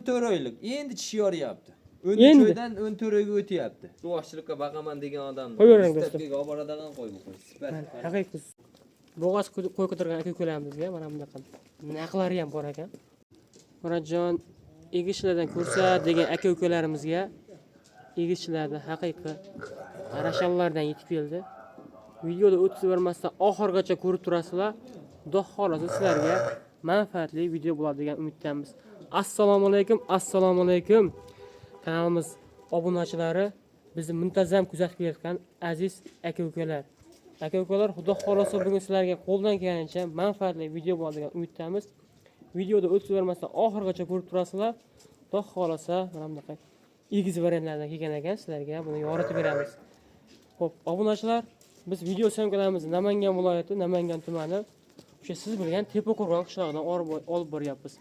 14 oylik. Endi tish yoryapti. Öntöydan 14 oyga o'tyapti. Suvoqchilikka baqaman degan odam. Qo'yavering do'stim. Stepga olib boradigan qo'y bu qo'y. Sifat. Haqiqiy bo'g'oz qo'y ko'targan aka-ukalarimizga mana bunaqa naqlari ham bor ekan. Murodjon egishlardan ko'rsat degan aka-ukalarimizga egishlardan haqiqiy qarashallardan yetib keldi. Videoda o'tib bermasdan oxirgacha ko'rib turasizlar. Xudo xolasa sizlarga manfaatli video bo'ladi degan umiddamiz. Assalomu alaykum, assalomu alaykum. Kanalimiz obunachilari, bizni muntazam kuzatib kelayotgan aziz aka-ukalar. Aka-ukalar, xudo xolasa bugun sizlarga qo'ldan kelgancha manfaatli video bo'ladi degan umiddamiz. Videoda o'tib bermasdan oxirgacha ko'rib turasizlar. Xudo xolasa mana bunaqa egiz variantlardan kelgan ekan, sizlarga buni yoritib beramiz. Xo'p, obunachilar, biz video syomkalarimiz Namangan viloyati, Namangan tumani, o'sha siz bilgan Tepaqo'rg'on qishlog'idan olib boryapmiz.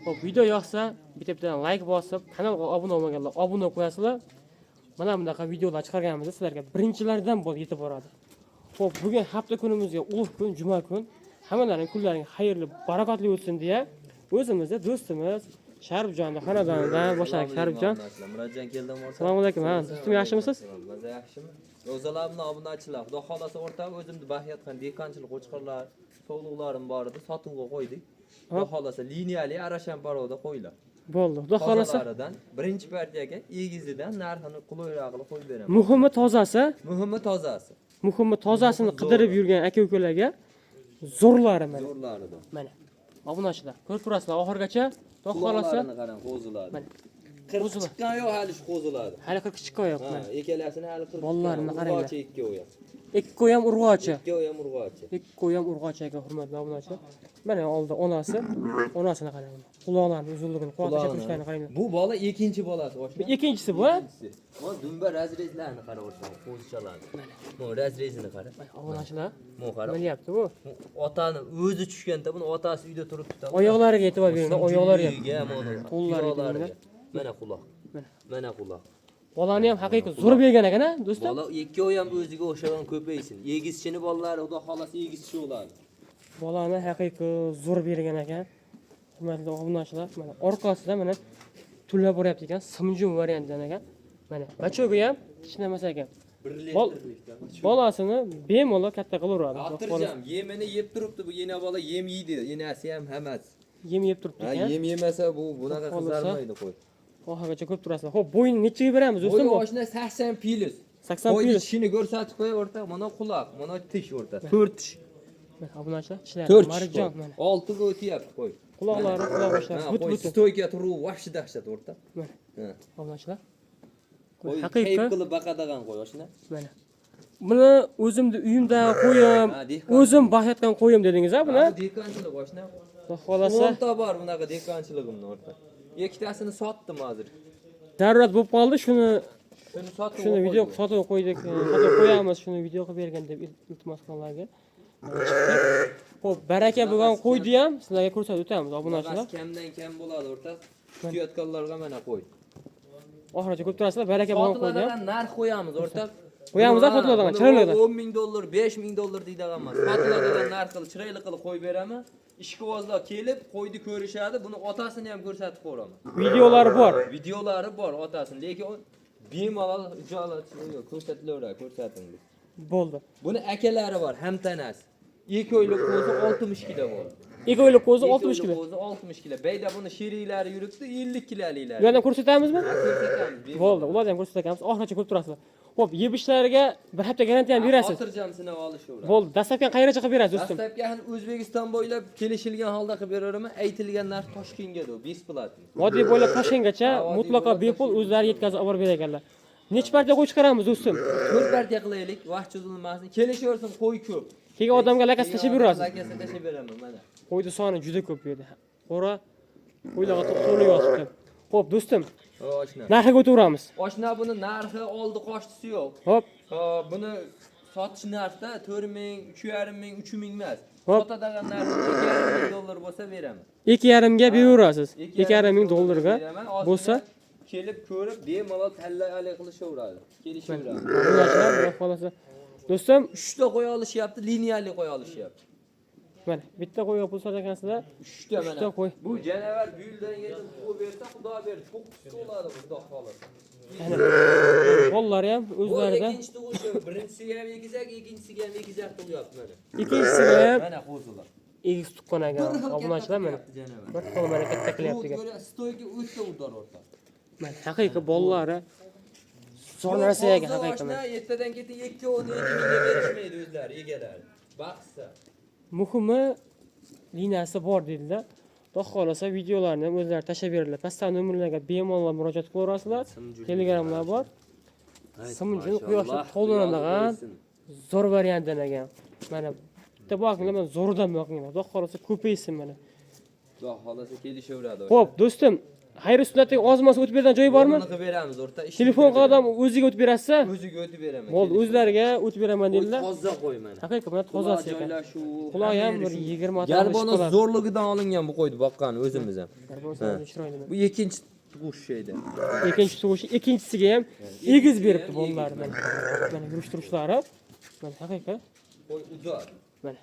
Xo'p, video yoqsa, bittadan like bosib, kanalga obuna bo'lmaganlar obuna qo'yasizlar. Mana bunaqa videolar chiqarganimizda sizlarga birinchilardan bo'lib yetib boradi. Xo'p, bugun hafta kunimizga ulug' kun, juma kun, hammalaring kunlaring xayrli, barakatli o'tsin deya o'zimizda do'stimiz Sharifjonning xonadonidan boshladik. Sharifjon, Murodjon keldim. assalomu alaykum. Do'stim, yaxshimisiz? Maza yaxshimi? O'zalarni obunachilar, xudo xolasa o'rtaq o'zimni baxyatgan dekonchilik qo'chqorlar, sog'liqlarim bor edi, sotuvga qo'ydik. Xudo xolasa liniyali Arashan paroda qo'ylar. Bo'ldi. Xudo xolasa birinchi partiyaga egizidan narxini qulayroq qilib qo'yib beraman. muhimi tozasi, Muhimi tozasi. muhimi tozasini qidirib yurgan aka-ukalarga zo'rlari mana. Zo'rlaridan. Mana. Obunachilar, ko'rib turasizlar oxirgacha. Xudo xolasa qarang, qo'ziladi. mana. Qirq chiqqan yo'q, hali shu qo'ziladi. Hali 40 chiqqan yo'q mana. Ekalasini hali 40. Bolalarini qaranglar. Ikki o'yam. Ikki ham urg'ochi. Ikki o'yam urg'ochi. Ikki ham urg'ochi ekan, hurmatli obunachilar. Mana oldi onasini qarang. Quloqlarini uzunligini, quloq tashlarini qarang. Bu bola ikkinchi bolasi, boshqa. Ikkinchisi bu, ha? Mana dumba razrezlarni qara o'rsan, qo'zichalarni. Bu razrezini qara. Obunachilar, Bu qara. bilyapti bu. Otani o'zi tushganda, buni otasi uyda turibdi. Oyoqlariga e'tibor bering, oyoqlari ham. Qo'llariga. Mana quloq. Mana quloq. Bolani ham haqiqiy zo'r bergan ekan-a, do'stlar. Bola ikkovi ham o'ziga o'xshagan ko'paysin. Egizchini bolalari xudo xolasa egizchi bo'ladi. Bolani haqiqiy zo'r bergan ekan. Hurmatli obunachilar, mana orqasida mana tullab boryapti ekan, simjum variantdan ekan. Mana bacho'ga ham ishlamas ekan. Bolasini bemalol katta qilaveradi. Xotirjam, yemini yeb turibdi, bu yena bola yem yeydi, yenasi ham hammasi. Yem yeb turibdi ekan. Yem yemasa bu bunaqa qizarmaydi qo'y. Oxirgacha ko'p turasizlar. Xo'p, bo'yni nechaga beramiz do'stim? Bo'yi oshna 80 plus. 80 Qo'yni plus. tishini ko'rsatib qo'y o'rta, mana quloq, mana tish o'rta. 4 tish. Mana obunachilar ishlayapti. 4 Marjon mana. 6 ga o'tyapti qo'y. Quloqlari, quloq boshlari but-but. Stoyga turuv vahshi dahshat o'rta. Mana. Obunachilar. Qo'y Haqiqiy kayf qilib baqadigan qo'y oshna. Mana. Buni o'zimni uyimda qo'yim, o'zim baxyatgan qo'yim dedingiz-a buni? Bu dekonchilik oshna. Xolasa 10 ta bor bunaqa dekonchiligimni o'rta. Ikkitasini sotdim hozir. Zarurat bo'lib qoldi, shuni sotib video sotib qo'ydik, sotib qo'yamiz, shuni video qilib bergan deb iltimos qilganlarga. Xo'p, baraka bo'lgan qo'ydi ham sizlarga ko'rsatib o'tamiz, obunachilar. Kamdan kam bo'ladi o'rta. Kutayotganlarga mana qo'y. Oxirgacha ko'p turasizlar, baraka bo'lgan qo'ydi ham. Narx qo'yamiz o'rta. Qo'yamiz-a xotinlardan, chiroyli. 10 ming dollar, 5 ming dollar deydigan emas. Xotinlardan narx qilib, chiroyli qilib qo'yib beraman. Ishqibozlar kelib, qo'yni ko'rishadi, buni otasini ham ko'rsatib qo'raman. Videolari bor. Videolari bor otasini, lekin bemalol ko'rsatilaveradi, ko'rsatingiz. Bo'ldi. Buni akalari bor, hamtanasi. 2 oylik qo'zi 60 kilo bo'ldi. 2 oylik qo'zi 60 kilo. Qo'zi 60 kilo. Beyda buni sheriklari yuribdi, 50 kiloliklar. Ulardan ko'rsatamizmi? Ko'rsatamiz. Bo'ldi, ulardan ham ko'rsatamiz. Oxirgacha ko'rib turasizlar. Xo'p, yebishlariga bir hafta garantiya ham berasiz. Xotirjam sinab olishaveradi. Bo'ldi, dastlabki qayergacha qilib berasiz do'stim? Dastlabki O'zbekiston bo'ylab kelishilgan holda qilib beraveraman. Aytilgan narx Toshkentga besplatni. Vodiy bo'ylab Toshkentgacha mutlaqo bepul o'zlari yetkazib olib berganlar. Necha partiya qo'y chiqaramiz do'stim? 4 partiya qilaylik, vaqt cho'zilmasin. Kelishaversin, qo'y ko'p. Kelgan odamga lakasi tashib berasiz. Lakasi tashib beraman mana. Qo'yni soni juda ko'p bu yerda. Qora qo'ylarga to'liq yotibdi. Xo'p, do'stim. Oshna. Narxiga o'taveramiz. Oshna buni narxi oldi qo'shtisi yo'q. Xo'p. Buni sotish narxi 4 ming, 3,5 ming, 3 ming emas. Hop. Sotadigan narxi 2,5 ming dollar bo'lsa beraman. 2,5 ga beraverasiz. 2,5 ming dollarga bo'lsa kelib ko'rib bemalol tanlay qilishaveradi. Kelishaveradi. Bularchilar xolasa. Do'stim, 3 ta qo'y olishyapti, liniyali qo'y olishyapti. Mana bitta qo'yga pul sotagansizlar. 3 ta mana. 3 ta qo'y. Bu canavar buyildan yedim qo'y bersa xudo berdi. 9 ta bo'ladi xudo xolasa. Ana. Bollar ham Bu o'zlaridan. ikkinchi tug'ishi, birinchisiga ham egizak, ikkinchisiga ham egizak tug'yapti mana. Ikkinchisiga ham Mana qo'zilar. egiz tuqqan ekan. Obunachilar mana. Bir xil mana katta qilyapti ekan. Stoyga o'tda udar o'rta. Mana haqiqiy bollari zo'r narsa ekan haqiqiy. Mana ertadan ketin 2 mingga berishmaydi o'zlari egalari. Baqsa. Muhimi liniyasi bor deydilar. Xudo xolasa videolarni ham o'zlari tashlab beradilar. Pastdan nomerlarga bemalol murojaat qilaverasizlar. Telegramlar bor. Simunjin quyoshda to'llanadigan zo'r variantdan ekan. Mana bitta boqinglar, mana zo'rdan boqinglar. Xudo xolasa ko'paysin mana. Xudo xolasa kelishaveradi. Xo'p, do'stim, xayr sunnatning ozmasi o'tib beradigan joyi bormi? Qilib beramiz o'rta. Telefon qildim, o'ziga o'tib berasiz? O'ziga o'tib beraman. Bo'ldi, o'zlariga o'tib beraman dedilar. Toza qo'y mana. Haqiqatan mana tozasi ekan. Quloq ham bir 20 ta. Garbonos zo'rligidan olingan bu qo'yni boqqan o'zimiz ham. Bu ikkinchi tug'ish edi. Ikkinchi tug'ishi, ikkinchisiga ham egiz beribdi bolalar mana. Mana yurishtirishlari. Mana haqiqat. Qo'y uzar. Mana.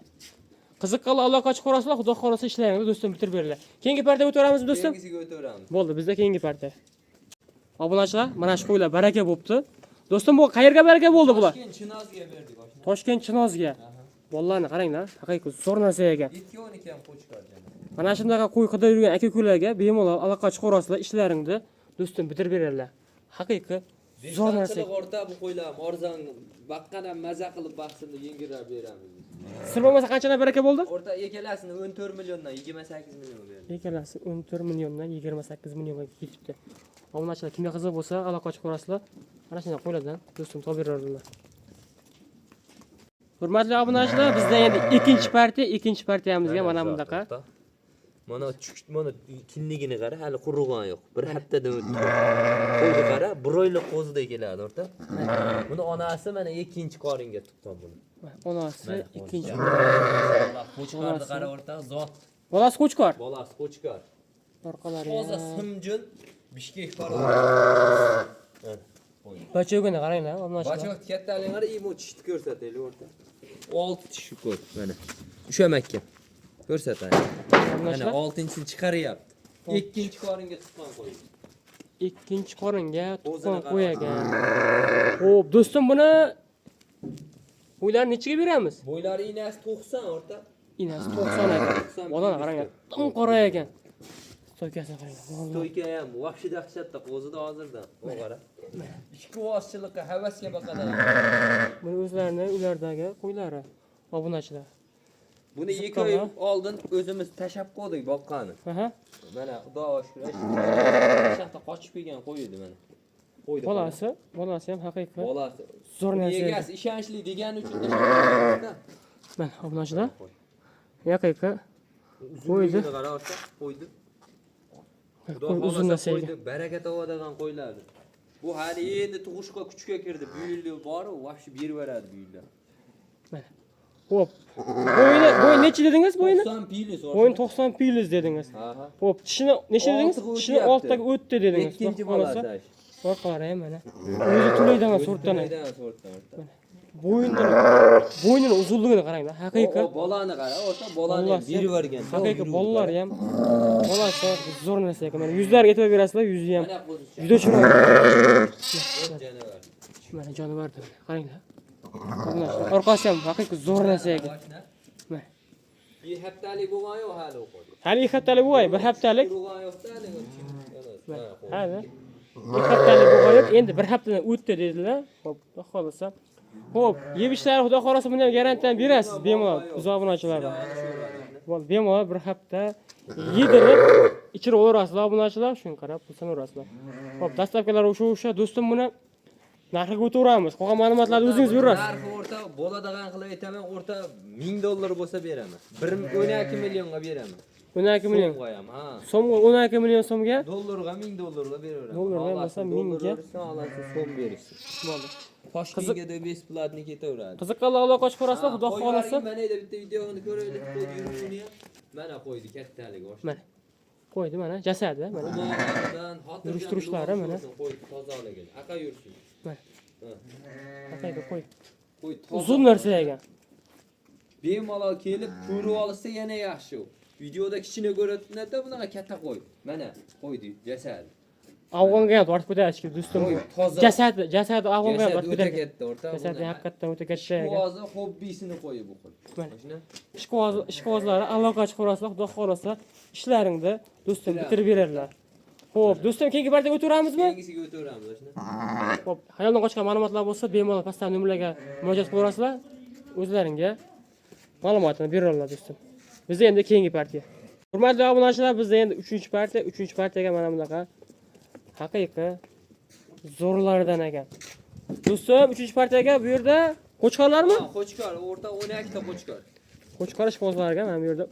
Qiziqqanlar aloqa ochib qo'rasizlar, xudo xolasa ishlaringizni do'stim bitirib beringlar. Keyingi partiyaga o'taveramizmi do'stim? Keyingisiga o'taveramiz. Bo'ldi, bizda keyingi partiya. Obunachilar, mana shu qo'ylar baraka bo'libdi. Do'stim, bu qayerga baraka bo'ldi bular? Toshkent Chinozga berdik oshna. Toshkent Chinozga. Bolalarni qaranglar, haqiqiy zo'r narsa ekan. 2-12 ham qo'chqar jana. Mana shunday qo'y qidirib yurgan aka-ukalarga bemalol aloqa ochib qo'rasizlar, ishlaringni do'stim bitirib beradilar. Haqiqiy zo'r narsa. O'rta bu qo'ylar arzon baqqadan maza qilib baqsin deb yengilroq beramiz. Sir bo'lmasa qanchadan baraka bo'ldi? O'rta ekalasini 14 milliondan 28 million berdi. Ekalasi 14 milliondan 28 millionga ketibdi. Obunachilar kimga qiziq bo'lsa, aloqa ochib qo'rasizlar. Mana shunday qo'ylardan do'stim topib beradilar. Hurmatli obunachilar, bizda endi ikkinchi partiyamizga mana bundaqa. Mana kinligini qara, hali qurug'an yo'q. Bir haftadan o'tdi. Qo'yni qara, broyler qo'zida keladi o'rta. Buni onasi mana ikkinchi qoringa tuqqan buni. Onasi ikkinchi. Qo'chqarni qara o'rta, zot. Bolasi qo'chqor. Bolasi qo'chqor. Orqalari. Toza simjin Bishkek parod. Bachogini qaranglar, obunachilar. Bachog kattaligini imo tishni ko'rsataylik o'rta. 6 tish ko'r mana. Ushamakka. Ko'rsataylik. Mana 6-chisini chiqaryapti. Ikkinchi qoringa tuqqan qo'y. Ikkinchi qoringa tuqqan qo'y ekan. Xo'p, do'stim, buni qo'ylarni nechaga beramiz? Bo'ylari inasi 90 o'rta. Inasi 90 ekan. Bola qaranglar, tom qora ekan. Stoykasini qaranglar. Stoyka ham vahshiy dahshatda qo'zida hozirdan. O qara. Ikki voschilikka havasga baqadan. Buni o'zlarining ulardagi qo'ylari, obunachilar. Buni 2 oy oldin o'zimiz tashab qo'ydik boqqani. Aha. Mana xudo shukr. Shaxta qochib kelgan qo'y edi mana. Qo'ydi. Bolasi ham haqiqiy. Bolasi. Zo'r narsa. Egasi ishonchli degani uchun mana obunachilar. Haqiqiy. Qo'ydi. Qara orta qo'ydi. Qo'y uzun narsa ekan. Baraka topadigan qo'ylardi. Bu hali endi tug'ishga kuchga kirdi. Bu yil bor, vahshi berib beradi bu yillar. Mana. Xo'p. Bo'y necha dedingiz bo'yini? 90 piliz. Bo'yin 90 piliz dedingiz. Aha. Xo'p, tishini necha dedingiz? Tishini oltdagi o'tdi dedingiz. Ikkinchi bolasi. Orqalari ham mana. O'zi to'laydigan sortdan. Bo'yinini uzunligini qaranglar. Haqiqiy. Bolani qara, o'rta bolani berib bergan. Haqiqiy bolalar ham bolasi zo'r narsa ekan. Mana yuzlariga e'tibor berasizlar, yuzi ham juda chiroyli. Mana jonivordir. Qaranglar. Orqasi ham haqiqiy zo'r narsa ekan. Mana. Bir haftalik bo'lgan yo'q hali o'qidi. Hali 2 haftalik bo'lay, 1 haftalik. Bo'lgan yo'q-da, Hali. 2 haftalik bo'lgan, endi 1 haftadan o'tdi dedilar. Xo'p, xudo xolasa. Xo'p, yeb ishlari xudo xolasa buni ham garantiyadan berasiz, bemalol, obunachilarga. Bo'ldi, bemalol 1 hafta yedirib ichirib olaverasizlar obunachilar, shuni qarab pulsanaverasizlar. Xo'p, dastlabkilar o'sha do'stim buni narxiga o'taveramiz. Qolgan ma'lumotlarni o'zingiz berasiz. Narxi o'rta bo'ladigan qilib aytaman, o'rta $1000 bo'lsa beraman. 12 millionga beraman. 12 million. Ha. So'mga 12 million so'mga dollarga $1000 beraveradi. Dollarga bo'lsa 1000 ga olasiz, so'm berishsiz. bo'ldi. Toshkentga da besplatni ketaveradi. Qiziqqanlar aloqa ochib ko'rasizlar, xudo xolasa. Mana edi bitta videoni ko'raylik, qo'ydi yuruvini ham. Mana qo'ydi kattaligi bosh. Mana. Qo'ydi mana jasadi, mana. Yurishtirishlari mana. Qo'ydi tozaligini. Aqa yursin. Mana. Aqaga qo'y. Qo'y Uzun narsa ekan. bemalol kelib ko'rib olsa yana yaxshi. Videoda kichkina ko'ratganda bunaqa katta qo'y. Mana qo'ydi jasad. Afg'onga ham tortib ko'tarish kerak do'stim. Toza. Jasad afg'onga ham tortib o'ta ko'tarish. katta o'rta. Jasadi haqiqatdan o'ta katta. Ishqibozning hobbisini qo'yib bu qo'y. Mana Ishqibozlar aloqachi quraslar, xudo xolasa ishlaringni do'stim bitirib berarlar. Xo'p, do'stim keyingi partiyaga o'tiramizmi? keyingisiga o'taveramiz mana. Xo'p, xayoldan qochgan ma'lumotlar bo'lsa, bemalol pastdan nomerlarga murojaat qilaverasizlar. O'zlaringga ma'lumotni berarlar do'stim. Bizda endi keyingi partiya. Hurmatli obunachilar, bizda endi 3-partiya, 3-partiyaga mana bunaqa haqiqiy zo'rlardan ekan. Do'stim, 3-partiyaga bu yerda qo'chqorlarmi? Qo'chqor, o'rta 12 ta qo'chqor. Qo'chqor ishqibozlarga mana bu yerda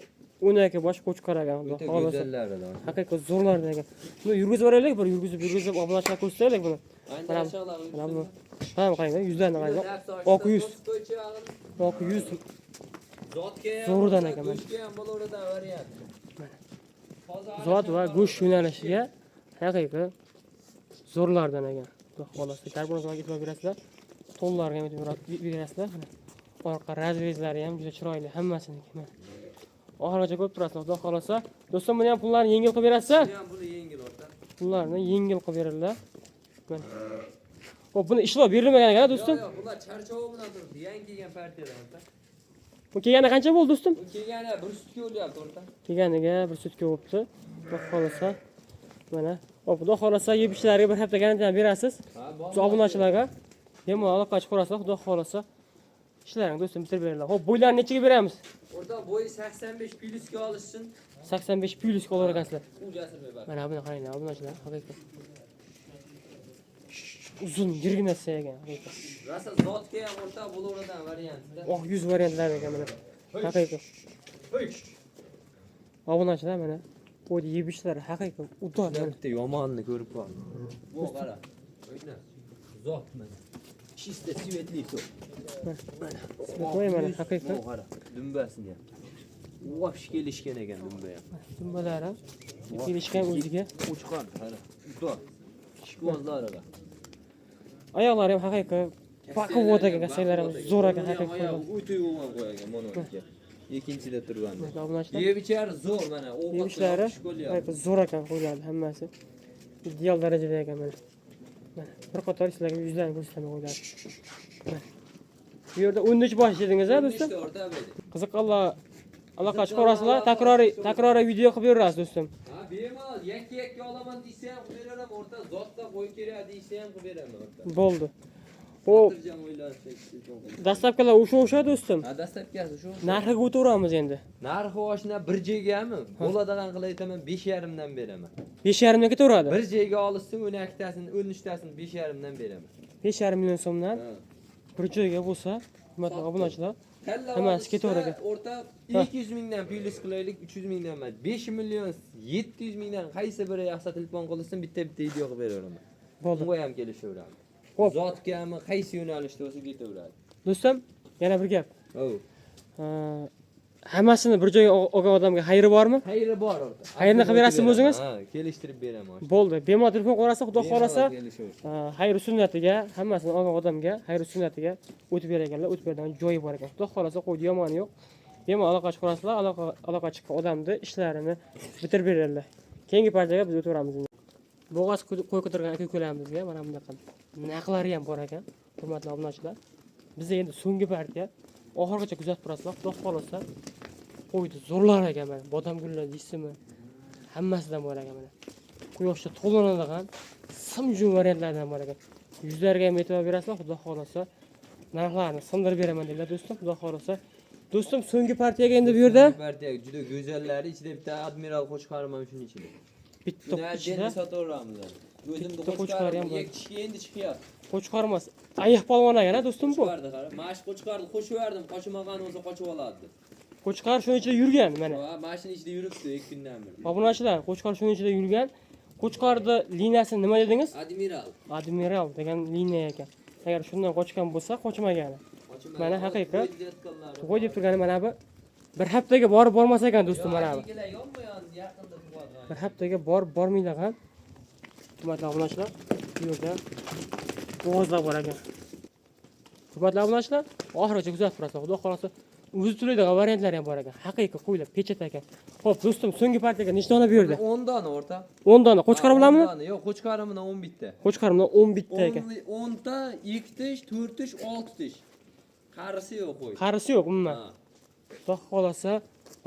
12 bosh qo'chqor ekan. O'ta go'zallaridan. Haqiqiy zo'rlardan ekan. Buni yurgizib beraylik, bir yurgizib obunachilar ko'rsataylik buni. Mana bu. Ha, qarang, yuzlarni qarang. Oq yuz. Oq yuz. Zo'rdan ekan mana. Zot va go'sht yo'nalishiga haqiqiy zo'rlardan ekan. Xudo xolasa, karbonatga e'tibor berasizlar. To'nlarga ham e'tibor berasizlar. Orqa razrezlari ham juda chiroyli, hammasiniki. Oxirigacha ko'p turasizlar, xudo xolasa. Do'stim, buni ham pullarni yengil qilib berasizlar. Buni yengil o'rta. Pullarni yengil qilib beradilar. Mana. Xo'p, buni ishlov berilmagan ekan, do'stim. Yo'q, bular charchovi bilan turibdi. Yangi kelgan partiyadan o'rta. Bu kelgani qancha bo'ldi, do'stim? Bu kelgani 1 sutka o'lyapti o'rta. Kelganiga 1 sutka bo'libdi. Xudo xolasa. Mana. Xo'p, xudo xolasa yeb ishlariga bir hafta garantiya berasiz. Shu obunachilarga bemalol aloqachi qurasizlar, xudo xolasa. Ishlaring do'stim bitirib beradilar. Xo'p, bo'ylarni nechaga beramiz? O'rta bo'yi 85 plyusga olishsin. 85 plyusga olar ekansizlar. U jasur bor. Mana buni qaranglar, obunachilar, haqiqiy. Uzun, yirginasi ekan, haqiqiy. Rasa zotga ham o'rta bo'laveradigan variantda. Oq yuz variantlar ekan mana. Haqiqiy. Obunachilar mana qo'ydi yeb ishlari haqiqiy udor. Bitta yomonni ko'rib qoldim. Bu qara. O'yna. Zot mana. Чисто светлый всё. Mana. Qo'y mana haqiqiy. Bu qara. Dumbasini ham. Vosh kelishgan ekan dumba ham. Dumbalar ham kelishgan o'ziga. Qo'chqor, qara. Udor. Ishqibozlariga. Oyoqlari ham haqiqiy. Baquvvat ekan, qasaylari ham zo'r ekan haqiqiy. O'ta yo'g'on qo'ygan monoga. Ikkinchida turganda. Obunachilar. Yeb ichari zo'r mana. Yeb ishlari haqiqiy zo'r ekan qo'ylarni hammasi. Ideal darajada ekan mana. Mana bir qator sizlarga yuzlarni ko'rsataman qo'ylar. Bu yerda 13 bosh dedingiz-a, do'stim? Qiziqqanlar aloqa chiqarasizlar, takroriy video qilib berasiz, do'stim. Ha, bemalol yakka olaman desa ham qilib beraman, o'rta zotda qo'y kerak desa ham qilib beraman o'rta. Bo'ldi. Xo'p, dastlabkilar o'sha do'stim. Ha, dastlabkasi shu. Narxiga o'tiramiz endi. Narxi oshna bir joygami? Bo'ladigan qilib aytaman 5,5 dan beraman. 5,5 dan ketaveradi. Bir joyga olishsin 12 tasini, 13 tasini 5,5 dan beraman. 5,5 million so'mdan bir joyga bo'lsa, hurmatli obunachilar, hammasi ketaveradi. O'rta 200 mingdan plyus qilaylik, 300 mingdan emas. 5 million 700 mingdan qaysi biri yaxshi telefon qilsin, bitta video qilib beraman. Bo'ldi. Bunga ham kelishaveradi. Xo'p, Zotgami, qaysi yo'nalishda bo'lsa ketaveradi. do'stim, yana bir gap. O'v. Hammasini bir joyga olgan odamga xayri bormi? Xayri bor o'rta. Xayrni qilib berasizmi o'zingiz? Ha, kelishtirib beraman. Bo'ldi. Bemalol telefon qo'yasiz, xudo xolasa, xayri sunnatiga, hammasini olgan odamga xayri sunnatiga o'tib berganlar, o'tib beradigan joyi bor ekan. Xudo xolasa qo'ydi yomoni yo'q. Bemalol aloqa chiqarasizlar, aloqa chiqqan odamni ishlarini bitirib beradilar. Keyingi partiyaga biz o'tamiz. Bo'g'oz qo'y ko'targan aka-ukalarimizga mana bunaqa naqlari ham bor ekan. Hurmatli obunachilar. Biz endi so'nggi partiya oxirigacha kuzatib turasizlar. Xudo xolasa qo'ydi zo'rlar ekan mana. Bodam gullar deysizmi? Hammasidan bor ekan mana. Quyoshda to'lanadigan simjum variantlardan bor ekan. Yuzlarga ham e'tibor berasizlar, xudo xolasa narxlarni sindirib beraman dedilar do'stim, xudo xolasa. Do'stim, so'nggi partiyaga endi bu yerda partiya juda go'zallari ichida bitta admiral qo'chqarim ham shuning ichida. bitta ichida sotaveramiz. O'zimni qo'chqari ham bor. Yakishga endi chiqyapti. Qo'chqar emas, ayiq polvon ekan, do'stim bu. Qo'chqardi qara. Mash qo'chqarni qo'shiverdim, qochmagan bo'lsa qochib oladi. Qo'chqar shuning ichida yurgan mana. Ha, mashina ichida yuribdi 2 kundan beri. Obunachilar, Qo'chqar shuning ichida yurgan. Qo'chqarni liniyasi nima dedingiz? Admiral. Admiral degan liniya ekan. Agar shundan qochgan bo'lsa, qochmagani. Mana haqiqat. Qo'y deb turgani mana bu. Bir haftaga borib bormas ekan do'stim mana bu. Bir haftaga borib bormaydigan. Hurmatli obunachilar, bu yerda bo'g'ozlar bor ekan. Hurmatli obunachilar, oxirigacha kuzatib turasizlar. Xudo xolasa o'zi to'laydigan variantlar ham bor ekan. Haqiqiy qo'ylar, pechat ekan. Xo'p, do'stim, so'nggi partiyaga nechta dona berdi? 10 dona o'rta. 10 dona. Qo'chqar bilanmi? 10 dona. Yo'q, qo'chqarim bilan 10 bitta. Qo'chqar bilan 10 bitta ekan. 10 ta, 2 tish, 4 tish, 6 tish. Qarisi yo'q qo'y. Qarisi yo'q umuman. Ha. Xudo xolasa,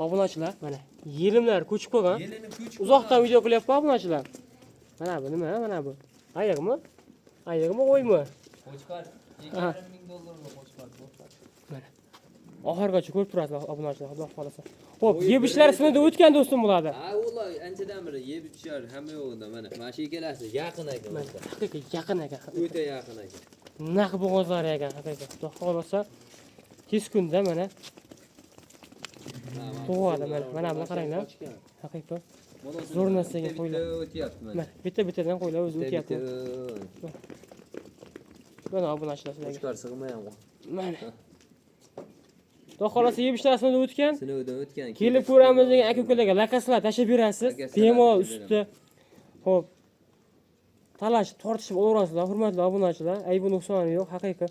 obunachilar, mana yelimlar ko'chib qolgan. Yelini kuch. Uzoqdan video qilyapman obunachilar. Mana bu nima? Mana bu. Ayiqmi? Ayiqmi, qo'ymi? Qo'chqar $2,500 qo'chqar. Mana. Oxirgacha ko'rib turasizlar obunachilar, xudo xolasa. Xo'p, yeb ishlar sinovdan o'tgan do'stim bulardi. Ha, ular anchadan beri yeb ichishar hamma yo'g'ida mana. Mana shu ikkalasi yaqin ekan. Haqiqiy yaqin ekan. O'ta yaqin ekan. Naq bo'g'ozlar ekan haqiqiy. Xudo xolasa tez kunda mana tug'adi mana buni qaranglar. Haqiqiy. Zo'r narsaga qo'ylar. O'tyapti mana. Mana bitta-bittadan qo'ylar o'zi o'tyapti. Mana obunachilar sizlarga. Qo'chqar sig'mayam. Mana. Xudo xolasa yeb ishlar sinovdan o'tgan. Sinovdan o'tgan. Kelib ko'ramiz degan aka-ukalarga lakaslar tashab berasiz. Bemalol ustida. Xo'p. Talashib, tortishib olaverasizlar, hurmatli obunachilar. Aybi nuqsoni yo'q, haqiqiy.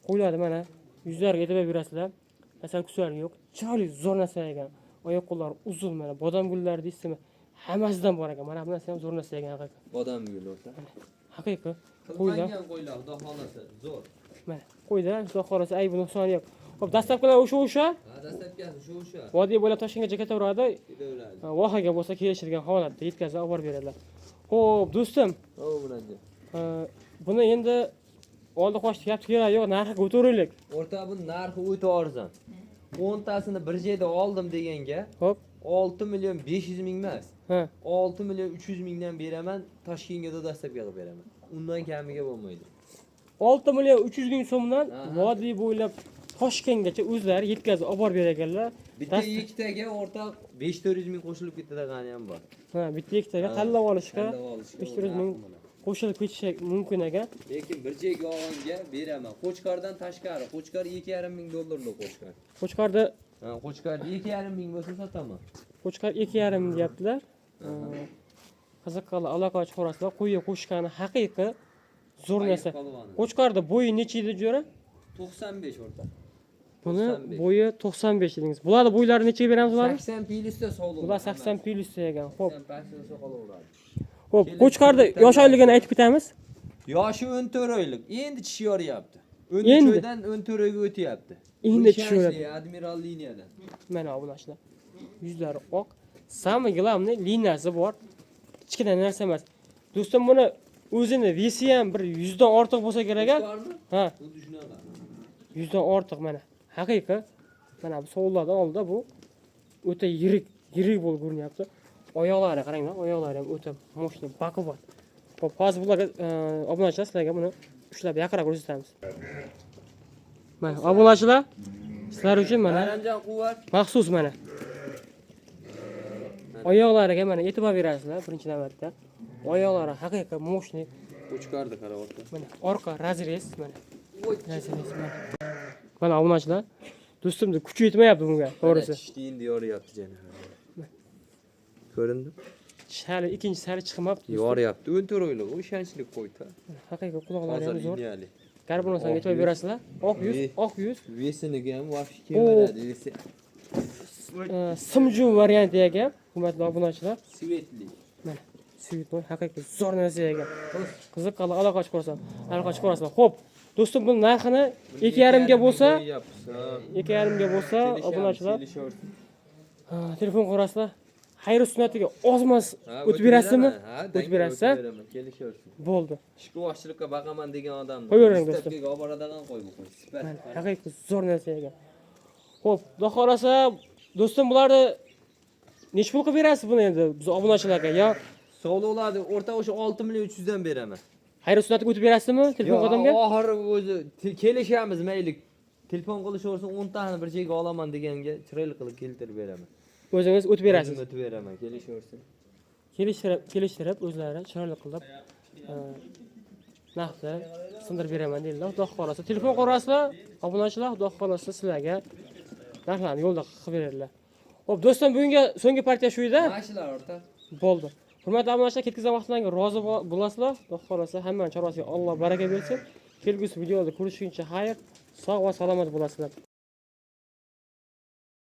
Qo'yiladi mana. Yuzlarga e'tibor berasizlar. Asal kusari yo'q. Chiroyli zo'r narsa ekan. Oyoq qo'llari uzun mana. Bodam gullari deysizmi? Hammasidan bor ekan. Mana bu narsa ham zo'r narsa ekan haqiqiy. Bodam gul o'rta. Haqiqiy. Qo'ylar xudo xolasa zo'r. Mana qo'yda xudo xolasa aybi nuqsoni yo'q. Xo'p, dastlabkilar o'sha. Ha, dastlabkasi o'sha. Vodiy bo'ylab Toshkentga ketaveradi. Kedaveradi. Vohaga bo'lsa kelishilgan holatda yetkazib olib borib beradilar. Xo'p, do'stim. O, bunadi. Buni endi oldi qo'shib gap kerak yo'q, narxiga o'tiraylik. O'rta bu narxi o'ta arzon. 10 tasini bir joyda oldim deganga, Xo'p. 6.500.000 emas. Ha. 6.300.000 dan beraman, Toshkentga da dastlabga qilib beraman. Undan kamiga bo'lmaydi. 6.300.000 so'mdan vodiy bo'ylab Toshkentgacha o'zlari yetkazib olib borib berganlar. Bitta ikkitaga o'rtaq 500.000 qo'shilib ketadigan ham bor. Ha, bitta ikkitaga tanlab olishga Tanlab olishga 500.000 qo'shilib ketishi mumkin ekan. Lekin bir joyga olganga beraman. Qo'chqardan tashqari, Qo'chqar $2,500 Qo'chqar. Qo'chqarda Ha, Qo'chqar 2,500 bo'lsa sotaman. Qo'chqar 2,5 deyaptilar. Qiziqqanlar aloqa chiqarasizlar. Qo'yga qo'shgani haqiqiy zo'r narsa. Qo'chqarda bo'yi necha edi jo'ra? 95 o'rta. Buni bo'yi 95 dedingiz. Bularning bo'ylari nechaga beramiz ularni? 80 plyusda sog'liq. Bular 80 plyusda ekan. Xo'p. 80 plyusda qolaveradi. Xo'p, Qo'chqarda yosh oyligini aytib ketamiz. Yoshi 14 oylik. Endi tish yoryapti. Endi? 13 oydan 14 oyga o'tyapti. Endi tish yoryapti. Admiral liniyadan. Mana obunachilar. Yuzlari oq. Самый главный liniyasi bor. Kichkina narsa emas. Do'stim buni o'zini vesi ham bir 100 dan ortiq bo'lsa kerak a? Ha, Xuddi shunaqa. 100 dan ortiq mana. Haqiqiy. Mana bu sovullardan oldida bu o'ta yirik bo'lib ko'rinyapti. Oyoqlari qaranglar, oyoqlari ham o'ta moshni, baquvvat. Xo'p, hozir bularga obunachilar sizlarga buni ushlab yaqinroq ko'rsatamiz. Mana obunachilar sizlar uchun mana Bayramjon quvvat. maxsus mana. Oyoqlariga mana e'tibor berasizlar birinchi navbatda. Oyoqlari haqiqiy moshni. Qo'chqardi qaravotda. Mana orqa razrez mana. Razrez mana. Mana obunachilar do'stimni kuchi yetmayapti bunga, to'g'risi. Tishni yoryapti jana. Ko'rindi? Shali ikkinchi sari chiqmabdi. Yoryapti. 14 oylik, ishonchli qo'ydi. Haqiqiy quloqlari ham zo'r. Liniyali. Karbonasiga e'tibor berasizlar. Oq yuz. Vesiniga ham vaqti keladi. Vesi. Simju varianti ekan. Hurmatli obunachilar. Svetli. Mana suyitmoy haqiqiy zo'r narsa ekan. Qiziqqanlar aloqa chiqarasizlar. Xo'p, do'stim buni narxini 2,5 ga bo'lsa, 2,5 ga bo'lsa obunachilar telefon qo'rasizlar. Xayr sunnatiga ozmas o'tib berasizmi? O'tib berasiz, ha? Kelishaversin. Bo'ldi. Ishqibozchilikka baqaman degan odam. Qo'yavering do'stim. Dastlabkiga olib boradigan qo'y bu qo'y. Sifat. Haqiqiy zo'r narsa ekan. Xo'p, xudo xolasa do'stim bularni nech pul qilib berasiz buni endi biz obunachilarga yo Sog'liqlarni o'rta o'sha 6.300 dan beraman. xayr sunnatiga o'tib berasizmi telefon qadamga? Oxiri o'zi kelishamiz mayli. Telefon qilishaversin 10 tani bir joyga olaman deganga chiroyli qilib keltirib beraman. O'zingiz o'tib berasiz. O'zim o'tib beraman, kelishaversin. Kelishtirib o'zlari chiroyli qilib narxni sindirib beraman deydilar. Xudo xolasa telefon qo'rasizlar, obunachilar xudo xolasa sizlarga narxlarni yo'lda qilib beradilar. Xo'p, do'stim bugungi so'nggi partiya shu edi. Mashlar o'rta. Bo'ldi. Hurmatli obunachilar, ketkizgan vaqtlaringizga rozi bo'lasizlar. Xudo xolasa hammaning chorasiga Alloh baraka bersin. Kelgusi videoda ko'rishguncha xayr, sog' va salomat bo'lasizlar.